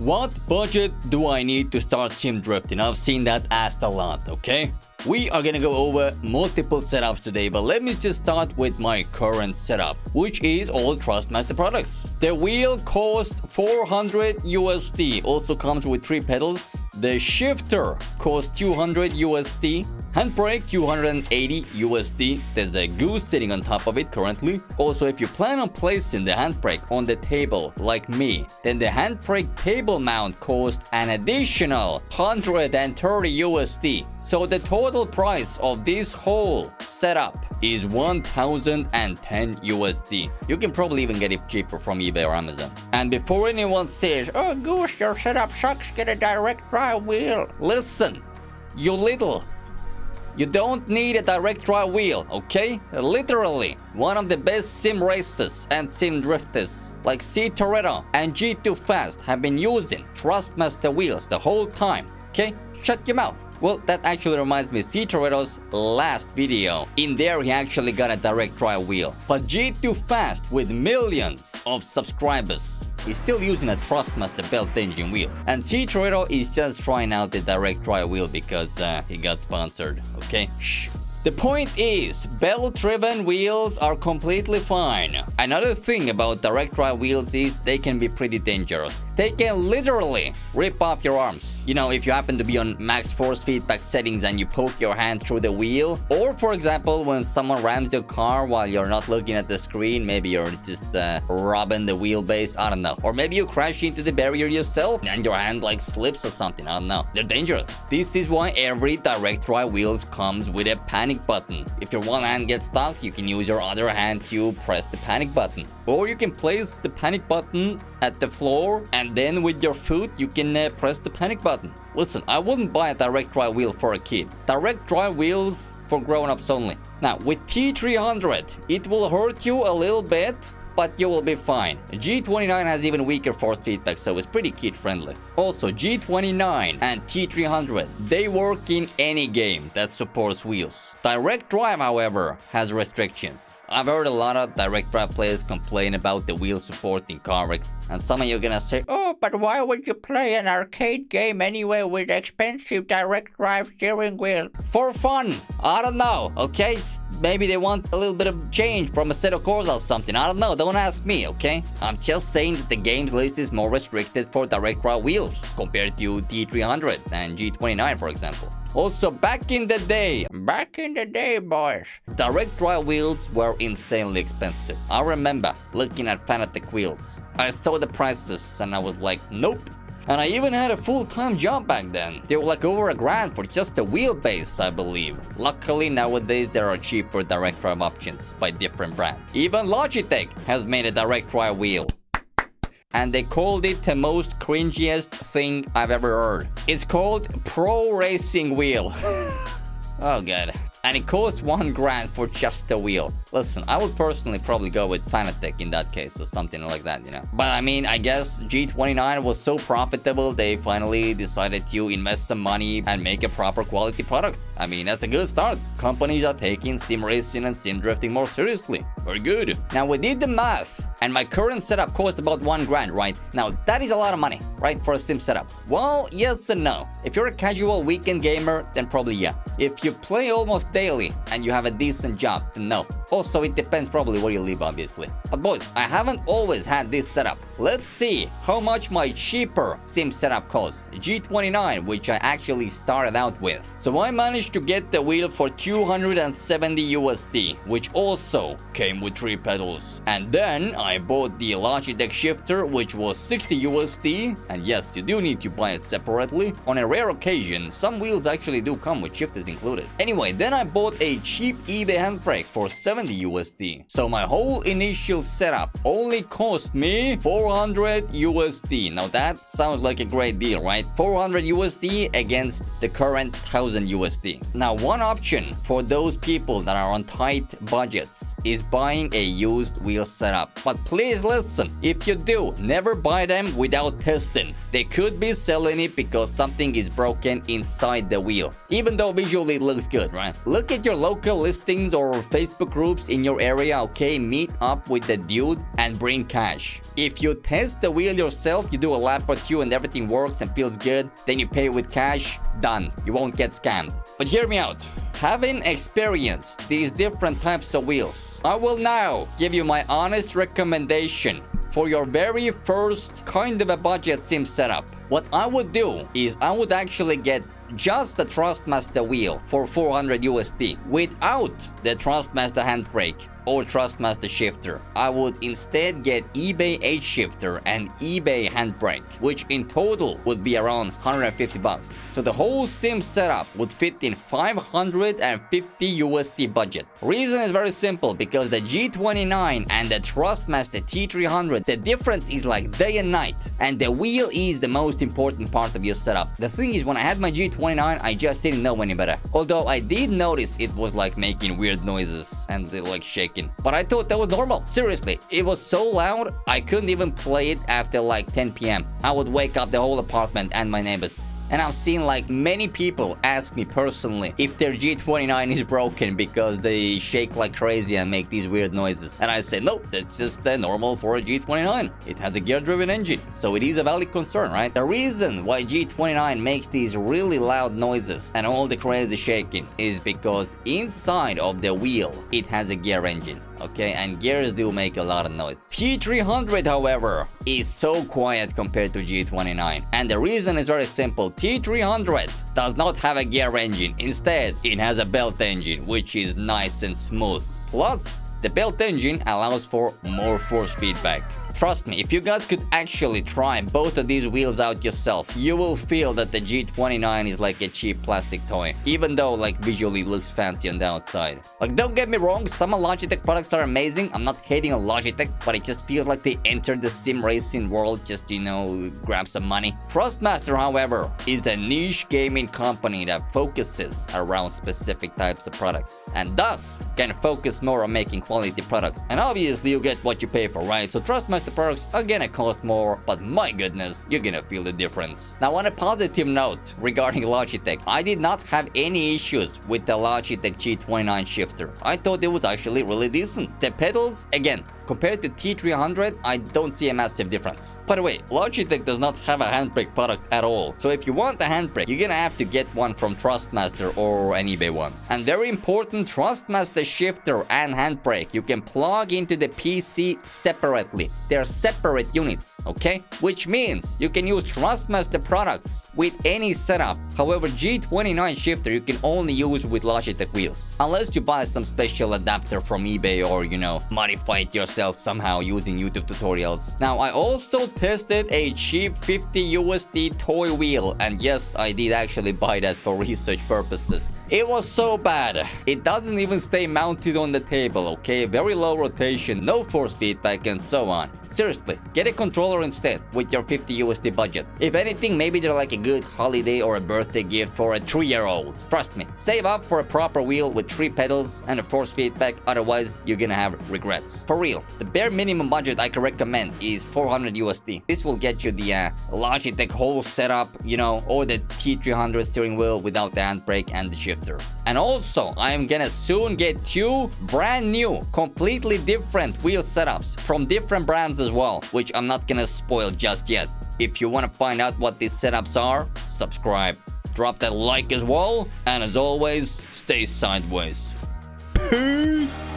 What budget do I need to start sim drifting? I've seen that asked a lot, okay? We are gonna go over multiple setups today, but let me just start with my current setup, which is all Trustmaster products. The wheel costs 400 USD, also comes with 3 pedals. The shifter costs 200 USD. Handbrake 280 USD. There's a goose sitting on top of it currently. Also, if you plan on placing the handbrake on the table like me, then the handbrake table mount costs an additional 130 USD. So the total price of this whole setup is 1010 USD. You can probably even get it cheaper from eBay or Amazon. And before anyone says, "Oh Goose, your setup sucks, get a direct drive wheel." Listen, you don't need a direct drive wheel, okay? Literally, one of the best sim racers and sim drifters like T300 and G29 have been using Trustmaster wheels the whole time, okay? Shut your mouth. Well, that actually reminds me, T300's last video. In there, he actually got a direct drive wheel. But G29, with millions of subscribers, is still using a Trustmaster belt engine wheel. And T300 is just trying out the direct drive wheel because he got sponsored, okay? Shh. The point is, belt-driven wheels are completely fine. Another thing about direct drive wheels is they can be pretty dangerous. They can literally rip off your arms. You know, if you happen to be on max force feedback settings and you poke your hand through the wheel. Or, for example, when someone rams your car while you're not looking at the screen. Maybe you're just rubbing the wheelbase, I don't know. Or maybe you crash into the barrier yourself and your hand like slips or something, I don't know. They're dangerous. This is why every direct drive wheels comes with a panic button. If your one hand gets stuck, you can use your other hand to press the panic button. Or you can place the panic button at the floor and then with your foot you can press the panic button. Listen, I wouldn't buy a direct drive wheel for a kid. Direct drive wheels for grown-ups only. Now, with T300, it will hurt you a little bit, but you will be fine. G29 has even weaker force feedback, so it's pretty kid-friendly. Also, G29 and T300, they work in any game that supports wheels. Direct drive, however, has restrictions. I've heard a lot of direct drive players complain about the wheel support in car wrecks, and some of you are gonna say, "Oh, but why would you play an arcade game anyway with expensive direct drive steering wheel?" For fun! I don't know, okay? Maybe they want a little bit of change from a set of chords or something. I don't know, don't ask me, okay? I'm just saying that the games list is more restricted for direct drive wheels compared to T300 and G29, for example. Also, back in the day, boys, direct drive wheels were insanely expensive. I remember looking at Fanatec wheels. I saw the prices and I was like, nope. And I even had a full-time job back then. They were like over $1,000 for just a wheelbase, I believe. Luckily, nowadays there are cheaper direct drive options by different brands. Even Logitech has made a direct drive wheel. And they called it the most cringiest thing I've ever heard. It's called Pro Racing Wheel. Oh god. And it costs $1,000 for just the wheel. Listen, I would personally probably go with Fanatec in that case or something like that, you know. But I mean, I guess G29 was so profitable, they finally decided to invest some money and make a proper quality product. I mean, that's a good start. Companies are taking sim racing and sim drifting more seriously. Very good. Now, we did the math. And my current setup cost about $1,000, right? Now, that is a lot of money, right, for a sim setup? Well, yes and no. If you're a casual weekend gamer, then probably yeah. If you play almost daily and you have a decent job, then no. Also, it depends probably where you live, obviously. But boys, I haven't always had this setup. Let's see how much my cheaper sim setup costs. G29, which I actually started out with. So I managed to get the wheel for 270 USD, which also came with 3 pedals. And then I bought the Logitech shifter, which was 60 USD. And yes, you do need to buy it separately. On a rare occasion, some wheels actually do come with shifters included. Anyway, then I bought a cheap eBay handbrake for 70 USD. So my whole initial setup only cost me 400 USD. Now that sounds like a great deal, right? 400 USD against the current 1000 USD. Now, one option for those people that are on tight budgets is buying a used wheel setup. But please listen, if you do, never buy them without testing. They could be selling it because something is broken inside the wheel, even though visually it looks good, right? Look at your local listings or Facebook groups noobs in your area, okay, meet up with the dude and bring cash. If you test the wheel yourself, you do a lap or two and everything works and feels good, then you pay with cash, done. You won't get scammed. But hear me out. Having experienced these different types of wheels, I will now give you my honest recommendation for your very first kind of a budget sim setup. What I would do is I would actually get just the Trustmaster wheel for 400 USD without the Trustmaster handbrake or Trustmaster shifter. I would instead get eBay H shifter and eBay handbrake, which in total would be around 150 bucks. So the whole sim setup would fit in 550 USD budget. Reason is very simple, because the G29 and the Trustmaster T300, the difference is like day and night, and the wheel is the most important part of your setup. The thing is, when I had my G29, I just didn't know any better. Although I did notice it was like making weird noises and like shaking. But I thought that was normal. Seriously, it was so loud, I couldn't even play it after like 10 p.m. I would wake up the whole apartment and my neighbors. And I've seen like many people ask me personally if their G29 is broken because they shake like crazy and make these weird noises. And I say, nope, that's just normal for a G29. It has a gear-driven engine. So it is a valid concern, right? The reason why G29 makes these really loud noises and all the crazy shaking is because inside of the wheel, it has a gear engine. Okay, and gears do make a lot of noise. T300, however, is so quiet compared to G29. And the reason is very simple. T300 does not have a gear engine. Instead, it has a belt engine, which is nice and smooth. Plus, the belt engine allows for more force feedback. Trust me, if you guys could actually try both of these wheels out yourself, you will feel that the G29 is like a cheap plastic toy, even though like visually it looks fancy on the outside. Like, don't get me wrong, some Logitech products are amazing. I'm not hating on Logitech, but it just feels like they entered the sim racing world just, you know, grab some money. Trustmaster, however, is a niche gaming company that focuses around specific types of products, and thus can focus more on making quality products. And obviously you get what you pay for, right? So Trustmaster products are gonna cost more, but my goodness, you're gonna feel the difference. Now, on a positive note regarding Logitech, I did not have any issues with the Logitech G29 shifter. I thought it was actually really decent. The pedals, again, compared to T300, I don't see a massive difference. By the way, Logitech does not have a handbrake product at all. So if you want a handbrake, you're gonna have to get one from Trustmaster or an eBay one. And very important, Trustmaster shifter and handbrake, you can plug into the PC separately. They're separate units, okay? Which means you can use Trustmaster products with any setup. However, G29 shifter you can only use with Logitech wheels. Unless you buy some special adapter from eBay or, you know, modify it yourself somehow using YouTube tutorials. Now, I also tested a cheap 50 USD toy wheel, and yes, I did actually buy that for research purposes. It was so bad. It doesn't even stay mounted on the table, okay? Very low rotation, no force feedback, and so on. Seriously, get a controller instead with your 50 USD budget. If anything, maybe they're like a good holiday or a birthday gift for a 3-year-old. Trust me, save up for a proper wheel with 3 pedals and a force feedback, otherwise you're gonna have regrets. For real, the bare minimum budget I can recommend is 400 USD. This will get you the Logitech whole setup, you know, or the T300 steering wheel without the handbrake and the shifter. And also, I am gonna soon get 2 brand new, completely different wheel setups from different brands as well, which I'm not gonna spoil just yet. If you want to find out what these setups are, subscribe. Drop that like as well, and as always, stay sideways. Peace!